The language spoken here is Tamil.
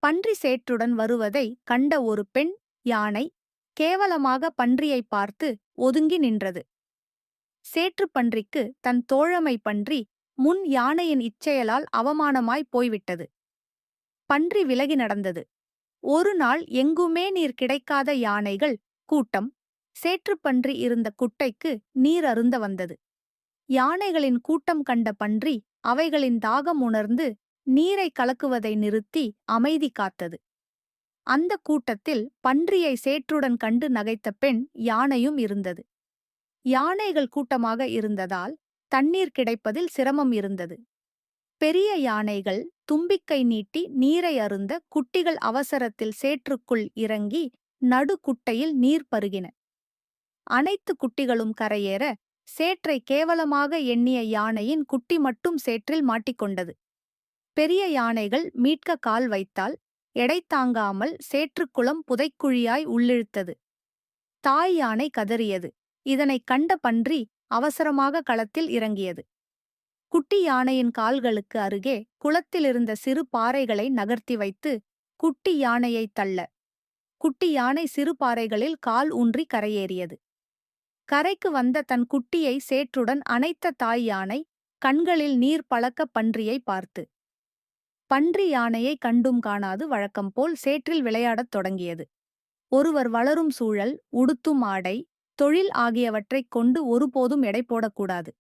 பன்றி சேற்றுடன் வருவதை கண்ட ஒரு பெண் யானை கேவலமாக பன்றியை பார்த்து ஒதுங்கி நின்றது. சேற்றுப் பன்றிக்கு தன் தோழமை பன்றி முன் யானையின் இச்செயலால் அவமானமாய் போய்விட்டது. பன்றி விலகி நடந்தது. ஒரு நாள் எங்குமே நீர் கிடைக்காத யானைகள் கூட்டம் சேற்றுப் பன்றி இருந்த குட்டைக்கு நீர் அருந்த வந்தது. யானைகளின் கூட்டம் கண்ட பன்றி அவைகளின் தாகம் உணர்ந்து நீரை கலக்குவதை நிறுத்தி அமைதி காத்தது. அந்த கூட்டத்தில் பன்றியை சேற்றுடன் கண்டு நகைத்த பெண் யானையும் இருந்தது. யானைகள் கூட்டமாக இருந்ததால் தண்ணீர் கிடைப்பதில் சிரமம் இருந்தது. பெரிய யானைகள் தும்பிக்கை நீட்டி நீரை அருந்த குட்டிகள் அவசரத்தில் சேற்றுக்குள் இறங்கி நடுக்குட்டையில் நீர் பருகின. அனைத்து குட்டிகளும் கரையேற சேற்றை கேவலமாக எண்ணிய யானையின் குட்டி மட்டும் சேற்றில் மாட்டிக்கொண்டது. பெரிய யானைகள் மீட்க கால் வைத்தால் எடை தாங்காமல் சேற்றுக்குளம் புதைக்குழியாய் உள்ளிழுத்தது. தாய் யானை கதறியது. இதனைக் கண்ட பன்றி அவசரமாக களத்தில் இறங்கியது. குட்டி யானையின் கால்களுக்கு அருகே குளத்திலிருந்த சிறு பாறைகளை நகர்த்தி வைத்து குட்டி யானையைத் தள்ள குட்டி யானை சிறு பாறைகளில் கால் ஊன்றி கரையேறியது. கரைக்கு வந்த தன் குட்டியை சேற்றுடன் அணைத்த தாய் யானை கண்களில் நீர் பழக்க பன்றியை பார்த்து பன்றி யானையை கண்டும் காணாது வழக்கம் போல் சேற்றில் விளையாடத் தொடங்கியது. ஒருவர் வளரும் சூழல், உடுத்தும் ஆடை, தொழில் ஆகியவற்றைக் கொண்டு ஒருபோதும் எடை போடக்கூடாது.